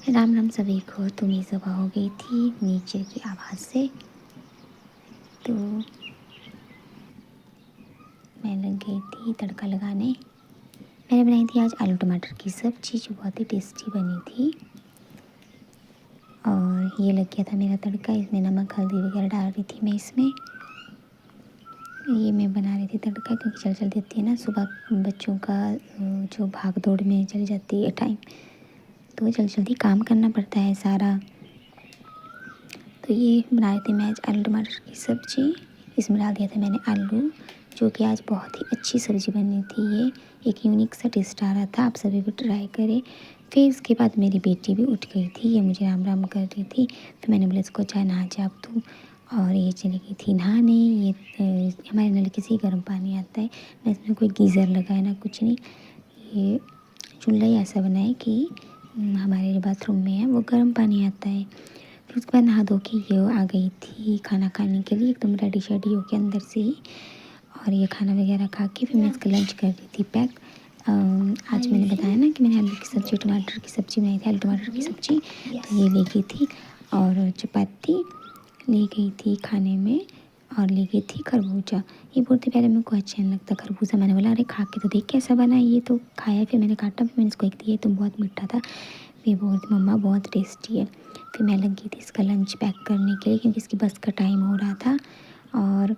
राम राम सभी को। तो मैं सुबह हो गई थी नीचे की आवाज़ से, तो मैं लग गई थी तड़का लगाने। मैंने बनाई थी आज आलू टमाटर की सब्जी जो बहुत ही टेस्टी बनी थी। और ये लग गया था मेरा तड़का, इसमें नमक हल्दी वगैरह डाल रही थी मैं इसमें। ये मैं बना रही थी तड़का क्योंकि चल चल देती है ना, सुबह बच्चों का जो भाग दौड़ में चली जाती है टाइम, तो जल्दी जल्दी काम करना पड़ता है सारा। तो ये बना रही थी मैं आज आलू टमाटर की सब्ज़ी। इसमें डाल दिया था मैंने आलू, जो कि आज बहुत ही अच्छी सब्ज़ी बनी थी। ये एक यूनिक सा टेस्ट आ रहा था, आप सभी भी ट्राई करें। फिर उसके बाद मेरी बेटी भी उठ गई थी, ये मुझे राम राम कर रही थी। फिर मैंने बोला इसको चाय नहा जा अब तू, और ये चली गई थी नहाने। ये हमारे नलके से ही गर्म पानी आता है ना, इसमें कोई गीज़र लगा है ना कुछ नहीं। ये चूल्हा ही ऐसा बना है कि हमारे जो बाथरूम में है वो गर्म पानी आता है। फिर उसके बाद नहा धो के ये आ गई थी खाना खाने के लिए, एकदम रेडी शेडी होके अंदर से ही। और ये खाना वगैरह खा के फिर मैं इसका लंच कर रही थी पैक। आज मैंने बताया ना कि मैंने आलू की सब्ज़ी टमाटर की सब्ज़ी बनाई थी, आलू टमाटर की सब्ज़ी। तो ये ले गई थी और चपाती ले गई थी खाने में, और ले गई थी खरबूजा। ये बोलते पहले मेरे को अच्छा नहीं लगता खरबूजा, मैंने बोला अरे खा के तो देख कैसा बना है। ये तो खाया, फिर मैंने काटा, फिर मैंने इसको एक दिया तो बहुत मीठा था। फिर बोलती मम्मा बहुत टेस्टी है। फिर मैं लगी थी इसका लंच पैक करने के लिए क्योंकि इसकी बस का टाइम हो रहा था। और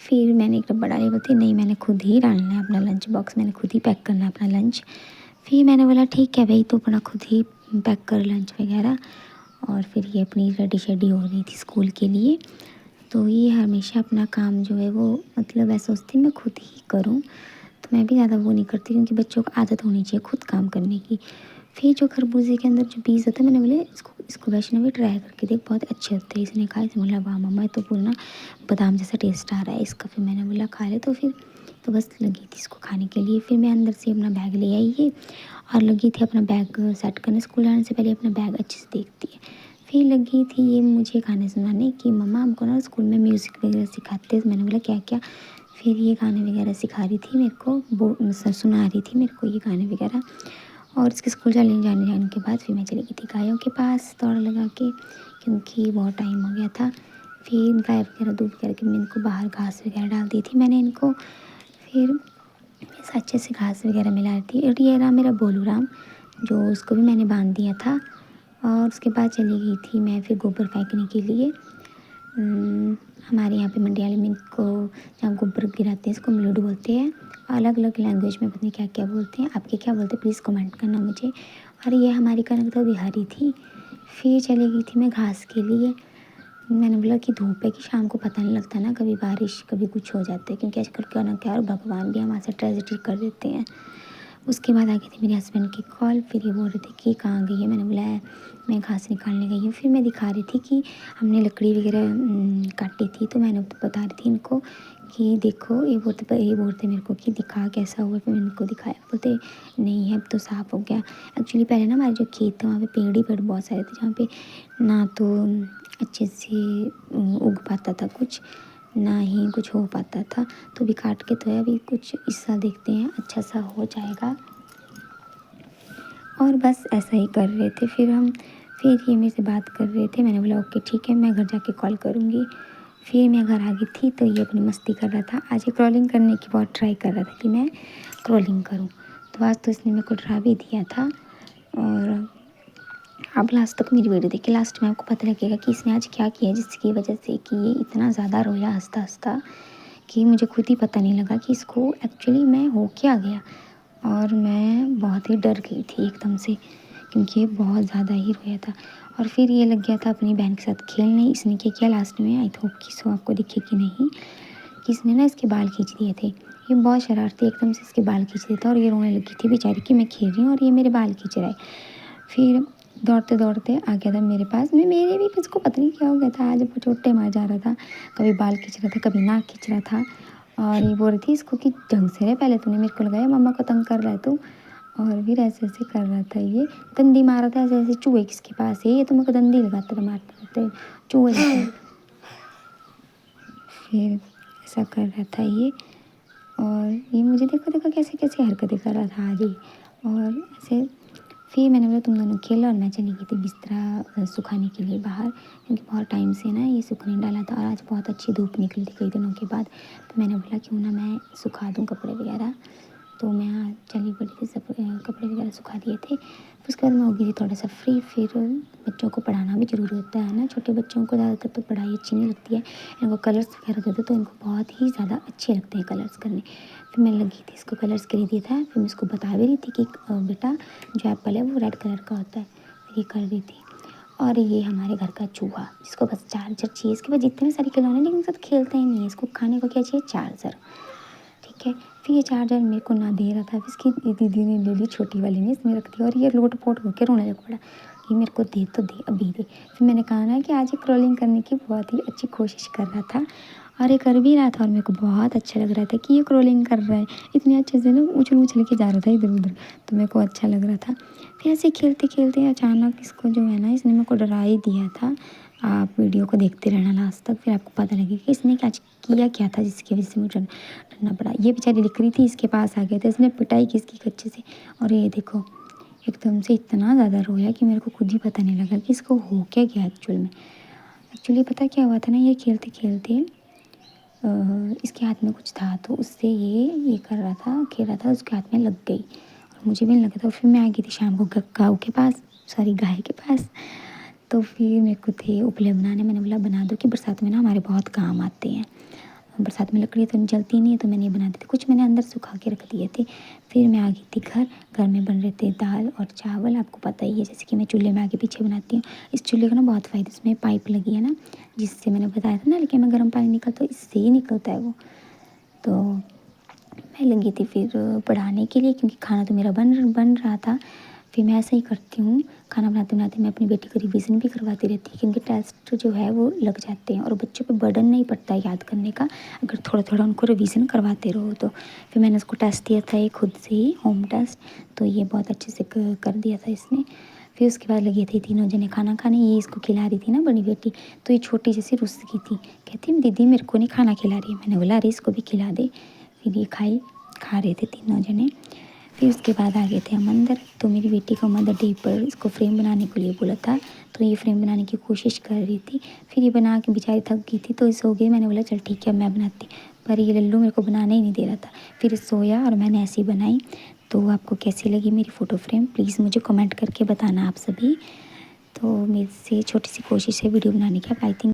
फिर मैंने एक डब्बा डाली, बोलती नहीं मैंने खुद ही डालना है अपना लंच बॉक्स, मैंने खुद ही पैक करना है अपना लंच। फिर मैंने बोला ठीक है भाई, तो अपना खुद ही पैक कर लंच वगैरह। और फिर ये अपनी रेडी शेडी हो रही थी स्कूल के लिए। तो ये हमेशा अपना काम जो है वो मतलब ऐसा सोचती मैं खुद ही करूँ, तो मैं भी ज़्यादा वो नहीं करती क्योंकि बच्चों को आदत होनी चाहिए खुद काम करने की। फिर जो खरबूजे के अंदर जो बीज होता है, मैंने बोले इसको वैष्णवी ट्राई करके देख बहुत अच्छे होते हैं। इसने कहा, इसने बोला वाह मम्मा तो बोलना बादाम जैसा टेस्ट आ रहा है इसका। फिर मैंने बोला खा ले। तो फिर तो बस लगी थी इसको खाने के लिए। फिर मैं अंदर से अपना बैग ले आई है और लगी थी अपना बैग सेट करने। स्कूल जाने से पहले अपना बैग अच्छे से देखती है। फिर लगी थी ये मुझे गाने सुनाने कि मम्मा हमको ना स्कूल में म्यूज़िक वगैरह सिखाते हैं। तो मैंने बोला क्या क्या। फिर ये गाने वगैरह सिखा रही थी मेरे को, सुना रही थी मेरे को ये गाने वगैरह। और इसके स्कूल जाने के बाद फिर मैं चली गई थी गायों के पास दौड़ लगा के, क्योंकि बहुत टाइम हो गया था। फिर गाय वगैरह दूध वगैरह के मैं इनको बाहर घास वगैरह डाल दी थी मैंने इनको। फिर अच्छे से घास वगैरह मिला रही थी। और ये रहा मेरा बोलू राम, जो उसको भी मैंने बांध दिया था। और उसके बाद चली गई थी मैं फिर गोबर फेंकने के लिए। हमारे यहाँ पे मंडियाले में इनको जहाँ गोबर गिराते हैं इसको मलूड बोलते हैं। अलग अलग लैंग्वेज में पता नहीं क्या क्या बोलते हैं, आपके क्या बोलते हैं प्लीज़ कमेंट करना मुझे। और ये हमारी कनक तो अभी हरी थी। फिर चली गई थी मैं घास के लिए। मैंने बोला कि धूप है कि शाम को पता नहीं लगता ना, कभी बारिश कभी कुछ हो जाता है, क्योंकि आजकल कनक क्या और भगवान भी हमारे साथ ट्रेजेडी कर देते हैं। उसके बाद आ गई थी मेरे हस्बैंड की कॉल। फिर ये बोल रहे थे कि कहाँ गई है। मैंने बोला मैं घास निकालने गई हूँ। फिर मैं दिखा रही थी कि हमने लकड़ी वगैरह काटी थी, तो मैंने बता रही थी इनको कि देखो। ये बोलते मेरे को कि दिखा कैसा हुआ। फिर मैंने इनको दिखाया, बोलते नहीं है अब तो साफ़ हो गया। एक्चुअली पहले ना हमारे जो खेत था वहाँ पे पेड़ ही पेड़ बहुत सारे थे, जहाँ पे ना तो अच्छे से उग पाता था कुछ, ना ही कुछ हो पाता था। तो अभी काट के तो है, अभी कुछ हिस्सा देखते हैं अच्छा सा हो जाएगा। और बस ऐसा ही कर रहे थे फिर ये मेरे से बात कर रहे थे। मैंने बोला ओके ठीक है, मैं घर जाके कॉल करूँगी। फिर मैं घर आ गई थी तो ये अपनी मस्ती कर रहा था। आज ये क्रॉलिंग करने की बहुत ट्राई कर रहा था कि मैं क्रॉलिंग करूँ, तो आज तो इसने मेरे को डरा भी दिया था। और आप लास्ट तक मेरी वीडियो देखिए, लास्ट में आपको पता लगेगा कि इसने आज क्या किया जिसकी वजह से कि ये इतना ज़्यादा रोया हंसता हंसता कि मुझे खुद ही पता नहीं लगा कि इसको एक्चुअली मैं हो क्या गया। और मैं बहुत ही डर गई थी एकदम से, क्योंकि ये बहुत ज़्यादा ही रोया था। और फिर ये लग गया था अपनी बहन के साथ खेलने। इसने क्या किया लास्ट में, आई होप कि सो आपको दिखे कि नहीं, कि इसने ना इसके बाल खींच दिए थे। ये बहुत शरारती एकदम से इसके बाल खींच देता और ये रोने लगी थी बेचारी कि मैं खेल रही हूँ और ये मेरे बाल खींच रहा है। फिर दौड़ते दौड़ते आ गया था मेरे पास में, मेरे भी इसको पता नहीं क्या हो गया था, आज वो चोटे मार जा रहा था, कभी बाल खींच रहा था कभी नाक खींच रहा था। और ये बोल रही थी इसको कि ढंग से रहे, पहले तूने मेरे को लगाया मम्मा को तंग कर रहा है तू। और फिर ऐसे ऐसे कर रहा था, ये दंदी मार रहा था ऐसे ऐसे, चूहे किसके पास है, ये तो मेरे को दंदी लगाता था मारते रहते चूहे रहते। फिर ऐसा कर रहा था ये। और ये मुझे देखो देखो कैसे कैसे हरकतें कर रहा था आज ही। और ऐसे फिर मैंने बोला तुम दोनों खेलो, और मैं चली गई थी बिस्तरा सुखाने के लिए बाहर, क्योंकि बहुत टाइम से ना ये सूखने डाला था और आज बहुत अच्छी धूप निकली थी कई दिनों के बाद। तो मैंने बोला क्यों ना मैं सुखा दूँ कपड़े वगैरह। तो मैं यहाँ चली पड़ी थी, सब कपड़े वगैरह सुखा दिए थे। फिर उसके बाद मैं हो गई थी थोड़ा सा फ्री। फिर बच्चों को पढ़ाना भी ज़रूरी होता है ना, छोटे बच्चों को ज़्यादातर तो पढ़ाई अच्छी नहीं लगती है। इनको कलर्स वगैरह देते तो इनको बहुत ही ज़्यादा अच्छे लगते हैं कलर्स करने। फिर मैं लगी थी इसको कलर्स कर दिया था। फिर मैं इसको बता भी रही थी कि बेटा जो एप्पल है वो रेड कलर का होता है। फिर ये कर रही थी। और ये हमारे घर का चूहा, जिसको बस चार्जर चाहिए। इसके पास जितने सारे खिलौने, लेकिन साथ खेलता ही नहीं है। इसको खाने को क्या चाहिए? चार्जर। ठीक है। फिर ये चार्जर मेरे को ना दे रहा था। फिर इसकी दीदी ने ले ली, छोटी वाली ने इसमें रख दिया, और ये लोट पोट होकर रोने लग पड़ा कि मेरे को दे तो दे, अभी दे। फिर मैंने कहा ना कि आज ये क्रॉलिंग करने की बहुत ही अच्छी कोशिश कर रहा था, और ये कर भी रहा था, और मेरे को बहुत अच्छा लग रहा था कि ये क्रॉलिंग कर रहा है। इतने अच्छे से ना उछल उछल के जा रहा था इधर उधर, तो मेरे को अच्छा लग रहा था। फिर ऐसे खेलते खेलते अचानक इसको जो है ना, इसने मेरे को डरा ही दिया था। आप वीडियो को देखते रहना लास्ट तक, फिर आपको पता लगेगा कि इसने आज किया क्या था जिसकी वजह से मुझे डरना पड़ा। ये बेचारी लिख रही थी, इसके पास आ गया था, इसने पिटाई की इसकी कच्चे से, और ये देखो एकदम से इतना ज़्यादा रोया कि मेरे को खुद ही पता नहीं लगा कि इसको हो क्या गया एक्चुअल में। एक्चुअली पता क्या हुआ था ना, ये खेलते खेलते इसके हाथ में कुछ था, तो उससे ये कर रहा था, खेल रहा था, उसके हाथ में लग गई, और मुझे भी नहीं लगा था। फिर मैं आ गई थी शाम को गाँव के पास, सॉरी गाय के पास। तो फिर मेरे को थे उपले बनाने। मैंने बोला बना दो कि बरसात में ना हमारे बहुत काम आते हैं। बरसात में लकड़ी तो जलती नहीं है, तो मैंने ये बना दी थी। कुछ मैंने अंदर सुखा के रख दिए थे। फिर मैं आ गई थी घर। घर में बन रहे थे दाल और चावल, आपको पता ही है, जैसे कि मैं चूल्हे में आगे पीछे बनाती हूँ। इस चूल्हे का ना बहुत फ़ायदा, इसमें पाइप लगी है ना, जिससे मैंने बताया था ना, लेकिन मैं गर्म पानी निकलता है, इससे ही निकलता है वो। तो मैं लगी थी फिर पढ़ाने के लिए, क्योंकि खाना तो मेरा बन रहा था। फिर मैं ऐसा ही करती हूँ, खाना बनाते बनाते मैं अपनी बेटी को रिवीजन भी करवाती रहती हूँ, क्योंकि टेस्ट जो है वो लग जाते हैं और बच्चों पे बर्डन नहीं पड़ता है याद करने का, अगर थोड़ा थोड़ा उनको रिवीजन करवाते रहो तो। फिर मैंने उसको टेस्ट दिया था, ये खुद से ही होम टेस्ट, तो ये बहुत अच्छे से कर दिया था इसने। फिर उसके बाद लगी थी तीनों जने खाना खाने। ये इसको खिला रही थी ना बड़ी बेटी, तो ये छोटी जैसी रुस गई थी, कहती दीदी मेरे को नहीं खाना खिला रही है। मैंने बोला अरे इसको भी खिला दे। फिर ये खा रहे थे तीनों जने। फिर उसके बाद आ गए थे हम अंदर। तो मेरी बेटी को मदर डे पर इसको फ्रेम बनाने के लिए बोला था, तो ये फ्रेम बनाने की कोशिश कर रही थी। फिर ये बना के बेचारी थक गई थी, तो ये सो गई। मैंने बोला चल ठीक है मैं बनाती, पर ये लल्लू मेरे को बनाने ही नहीं दे रहा था। फिर सोया और मैंने ऐसी बनाई। तो आपको कैसी लगी मेरी फ़ोटो फ्रेम, प्लीज़ मुझे कमेंट करके बताना आप सभी। तो मेरे से छोटी सी कोशिश है वीडियो बनाने की। आप आई थिंक